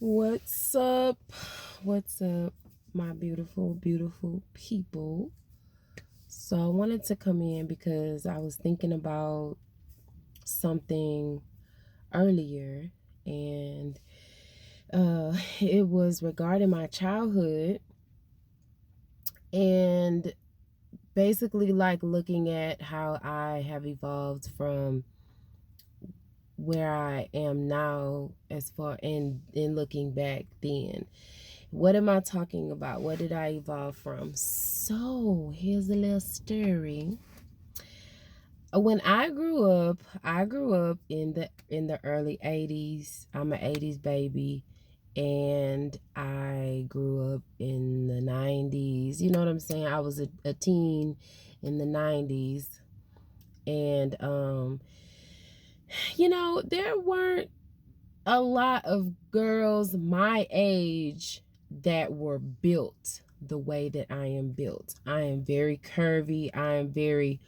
What's up? What's up, my beautiful, beautiful people? So I wanted to come in because I was thinking about something earlier, and it was regarding my childhood, and basically like looking at how I have evolved from where I am now as far in looking back then. What am I talking about? What did I evolve from? So here's a little story. When I grew up in the early 80s. I'm an 80s baby, and I grew up in the 90s. You know what I'm saying? I was a teen in the 90s, and there weren't a lot of girls my age that were built the way that I am built. I am very curvy. I am very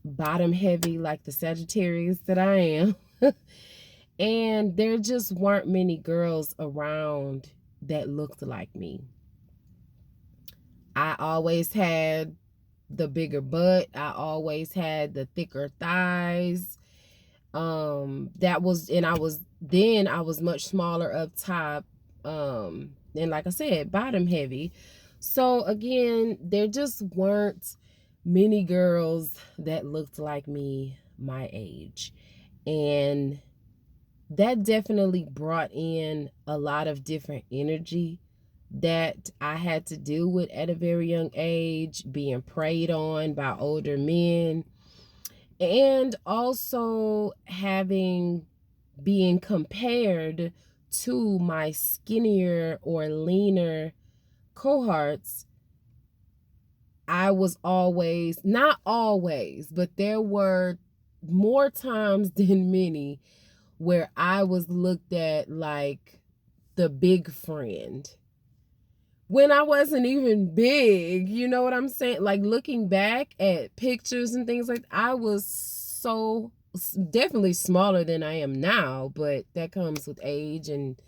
bottom heavy, like the Sagittarius that I am. And there just weren't many girls around that looked like me. I always had the bigger butt. I always had the thicker thighs. That was, and I was much smaller up top. And like I said, bottom heavy. So again, there just weren't many girls that looked like me my age. And that definitely brought in a lot of different energy that I had to deal with at a very young age, being preyed on by older men, and also being compared to my skinnier or leaner cohorts. I was always, not always, but there were more times than many where I was looked at like the big friend when I wasn't even big. You know what I'm saying? Like, looking back at pictures and things, like, I was so definitely smaller than I am now, but that comes with age and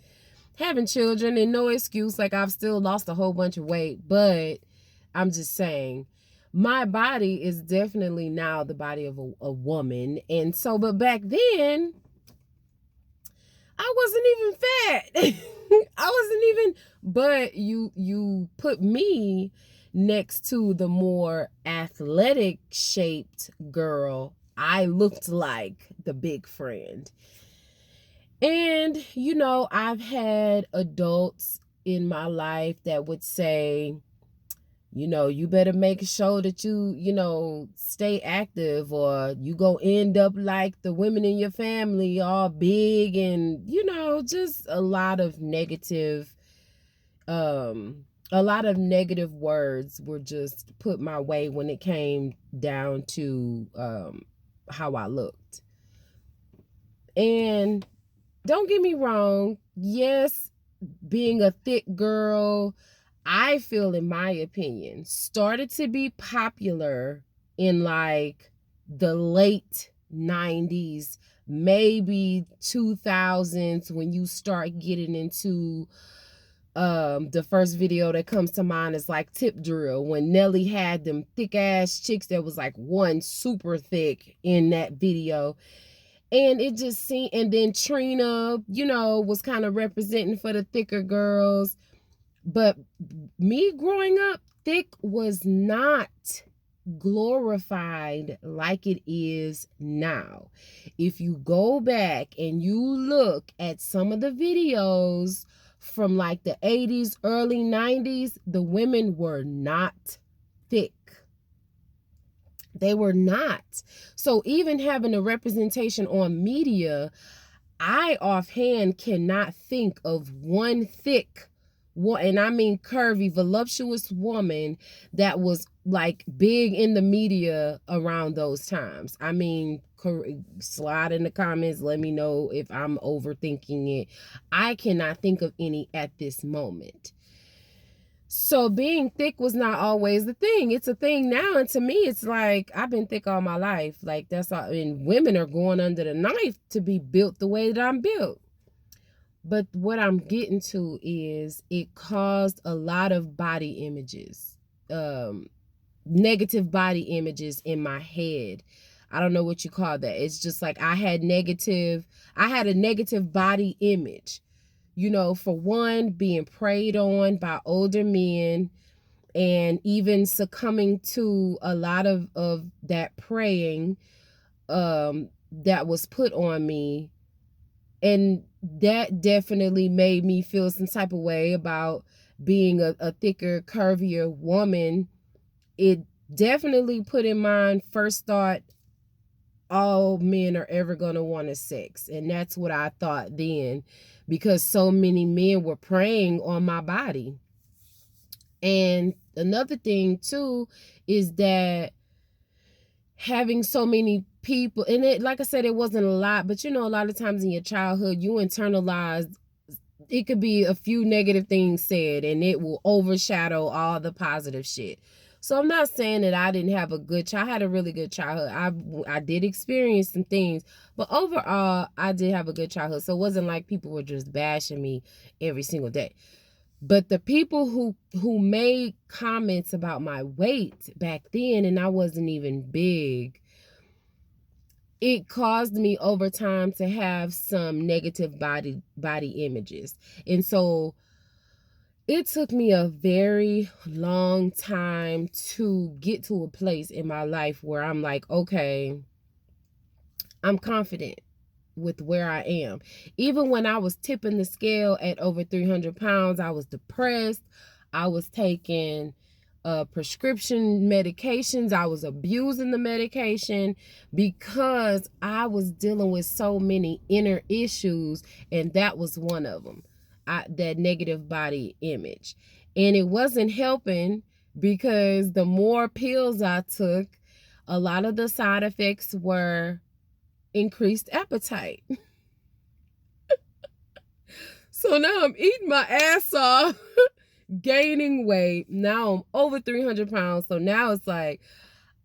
having children, and no excuse. Like, I've still lost a whole bunch of weight, but I'm just saying my body is definitely now the body of a woman. And so, but back then I wasn't even fat. I wasn't even, but you put me next to the more athletic shaped girl, I looked like the big friend. And I've had adults in my life that would say, you better make sure that you stay active, or you go end up like the women in your family, all big, and just a lot of negative words were just put my way when it came down to how I looked. And don't get me wrong, yes, being a thick girl, I feel, in my opinion, started to be popular in like the late 90s, maybe 2000s, when you start getting into the first video that comes to mind is like Tip Drill, when Nelly had them thick ass chicks that was like one super thick in that video. And it just seemed, and then Trina, was kind of representing for the thicker girls. But me growing up, thick was not glorified like it is now. If you go back and you look at some of the videos from like the 80s, early 90s, the women were not thick. They were not. So even having a representation on media, I offhand cannot think of one thick, and I mean curvy, voluptuous woman that was like big in the media around those times. I mean, slide in the comments, let me know if I'm overthinking it. I cannot think of any at this moment. So being thick was not always the thing. It's a thing now, and to me, it's like I've been thick all my life. Like, that's all. And women are going under the knife to be built the way that I'm built. But what I'm getting to is it caused a lot of body images, negative body images in my head. I don't know what you call that. It's just like I had a negative body image. You know, for one, being preyed on by older men and even succumbing to a lot of that preying that was put on me. And that definitely made me feel some type of way about being a thicker, curvier woman. It definitely put in mind first thought all men are ever going to want is sex. And that's what I thought then, because so many men were preying on my body. And another thing too is that having so many people, and it, like I said, it wasn't a lot, but you know, a lot of times in your childhood, you internalize, it could be a few negative things said and it will overshadow all the positive shit. So I'm not saying that I didn't have a good child. I had a really good childhood. I did experience some things, but overall, I did have a good childhood. So it wasn't like people were just bashing me every single day. But the people who made comments about my weight back then, and I wasn't even big, it caused me over time to have some negative body images. And so it took me a very long time to get to a place in my life where I'm like, okay, I'm confident with where I am. Even when I was tipping the scale at over 300 pounds, I was depressed. I was taking prescription medications. I was abusing the medication because I was dealing with so many inner issues, and that was one of them. That negative body image. And it wasn't helping because the more pills I took, a lot of the side effects were increased appetite. So now I'm eating my ass off, gaining weight. Now I'm over 300 pounds. So now it's like,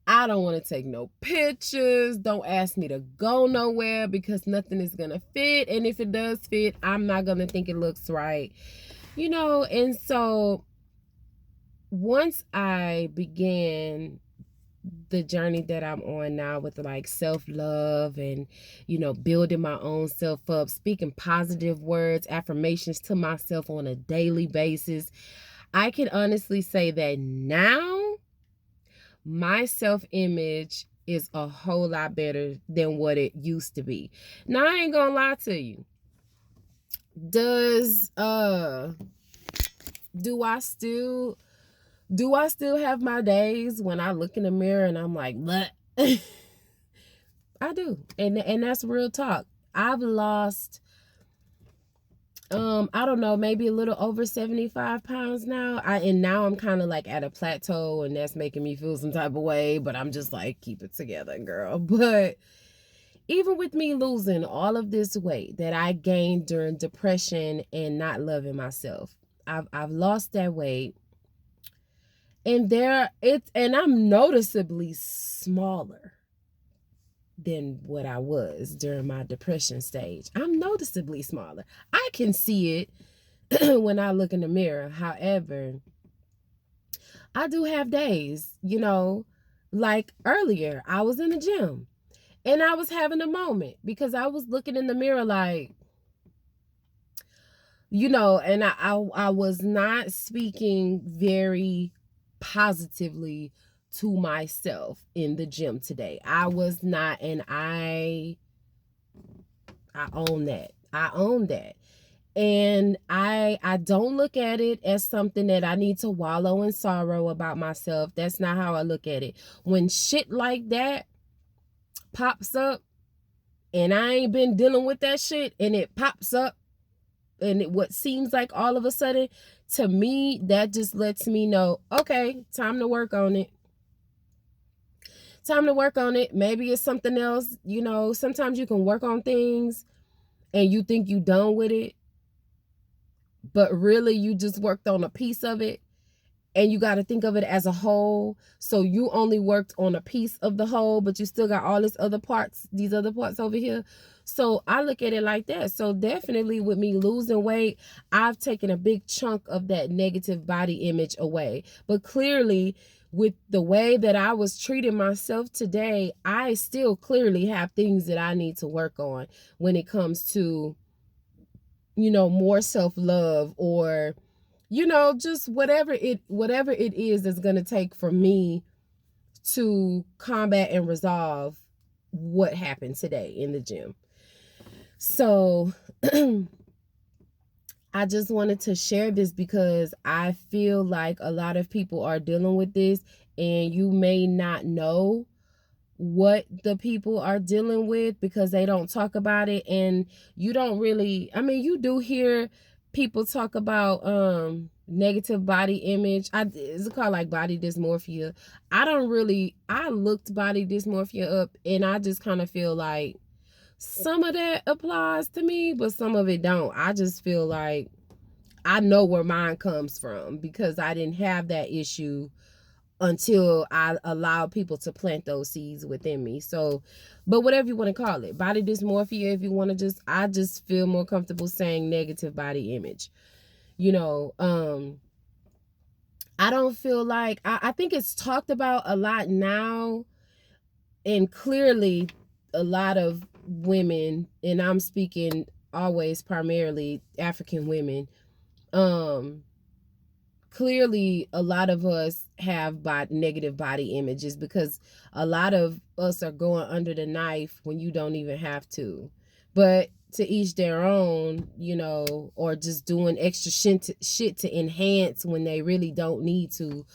I don't want to take no pictures. Don't ask me to go nowhere because nothing is going to fit. And if it does fit, I'm not going to think it looks right. You know, and so once I began the journey that I'm on now with like self-love and, you know, building my own self up, speaking positive words, affirmations to myself on a daily basis, I can honestly say that now my self-image is a whole lot better than what it used to be. Now, I ain't gonna lie to you. Do I still have my days when I look in the mirror and I'm like, bleh? I do. And that's real talk. I've lost, I don't know, maybe a little over 75 pounds now. And now I'm kind of like at a plateau, and that's making me feel some type of way, but I'm just like, keep it together, girl. But even with me losing all of this weight that I gained during depression and not loving myself, I've lost that weight. And I'm noticeably smaller than what I was during my depression stage. I'm noticeably smaller. I can see it when I look in the mirror. However, I do have days, you know, like earlier, I was in the gym and I was having a moment because I was looking in the mirror like, you know, and I was not speaking very positively to myself in the gym today. I was not, and I own that. I own that. And I don't look at it as something that I need to wallow in sorrow about myself. That's not how I look at it. When shit like that pops up and I ain't been dealing with that shit and it pops up and what seems like all of a sudden, to me, that just lets me know, okay, time to work on it. Time to work on it. Maybe it's something else. You know, sometimes you can work on things and you think you done with it, but really you just worked on a piece of it. and you got to think of it as a whole. So you only worked on a piece of the whole, but you still got all these other parts over here. So I look at it like that. So definitely with me losing weight, I've taken a big chunk of that negative body image away. But clearly, with the way that I was treating myself today, I still clearly have things that I need to work on when it comes to, you know, more self-love, or, you know, just whatever it is that's going to take for me to combat and resolve what happened today in the gym. So I just wanted to share this because I feel like a lot of people are dealing with this, and you may not know what the people are dealing with because they don't talk about it. And you don't really, I mean, you do hear people talk about negative body image. It's called like body dysmorphia. I looked body dysmorphia up, and I just kind of feel like some of that applies to me, but some of it don't. I just feel like I know where mine comes from because I didn't have that issue until I allowed people to plant those seeds within me. So, but whatever you want to call it, body dysmorphia, if you want to I just feel more comfortable saying negative body image. You know, I don't feel like, I think it's talked about a lot now, and clearly a lot of women, and I'm speaking always primarily African women, clearly a lot of us have negative body images because a lot of us are going under the knife when you don't even have to. But to each their own, you know, or just doing extra shit to enhance when they really don't need to.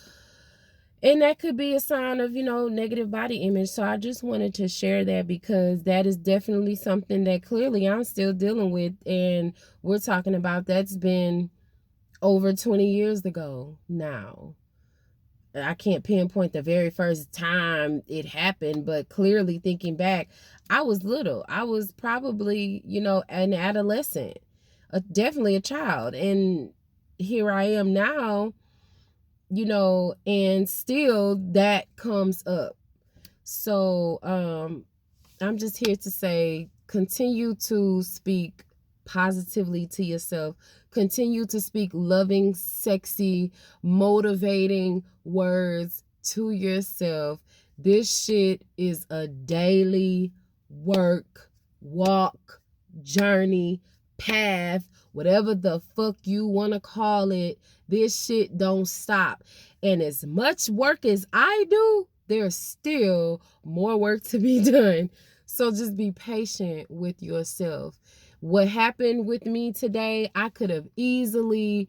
And that could be a sign of, you know, negative body image. So I just wanted to share that because that is definitely something that clearly I'm still dealing with. And we're talking about that's been over 20 years ago now. I can't pinpoint the very first time it happened, but clearly thinking back, I was little. I was probably, you know, an adolescent, definitely a child. And here I am now, you know, and still that comes up. So I'm just here to say, continue to speak positively to yourself. Continue to speak loving, sexy, motivating words to yourself. This shit is a daily work, walk, journey, path, whatever the fuck you want to call it. This shit don't stop. And as much work as I do, there's still more work to be done. So just be patient with yourself. What happened with me today, I could have easily,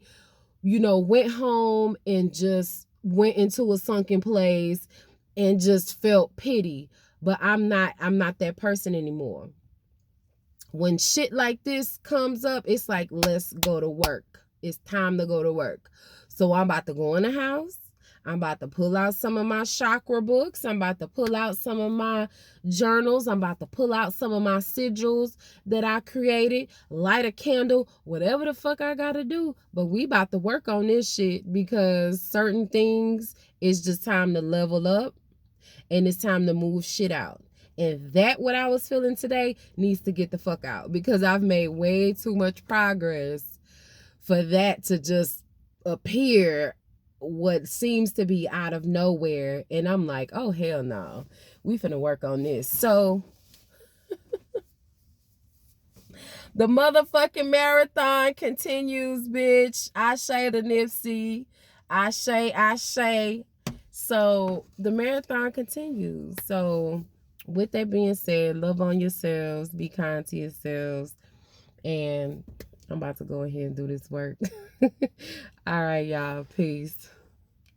you know, went home and just went into a sunken place and just felt pity. But I'm not that person anymore. When shit like this comes up, it's like, let's go to work. It's time to go to work. So I'm about to go in the house. I'm about to pull out some of my chakra books. I'm about to pull out some of my journals. I'm about to pull out some of my sigils that I created, light a candle, whatever the fuck I gotta do. But we about to work on this shit because certain things, it's just time to level up and it's time to move shit out. And that what I was feeling today needs to get the fuck out because I've made way too much progress for that to just appear what seems to be out of nowhere. And I'm like, oh, hell no. We finna work on this. So the motherfucking marathon continues, bitch. Ashe the Nipsey. Ashe. So the marathon continues. So with that being said, love on yourselves. Be kind to yourselves. And I'm about to go ahead and do this work. All right, y'all. Peace.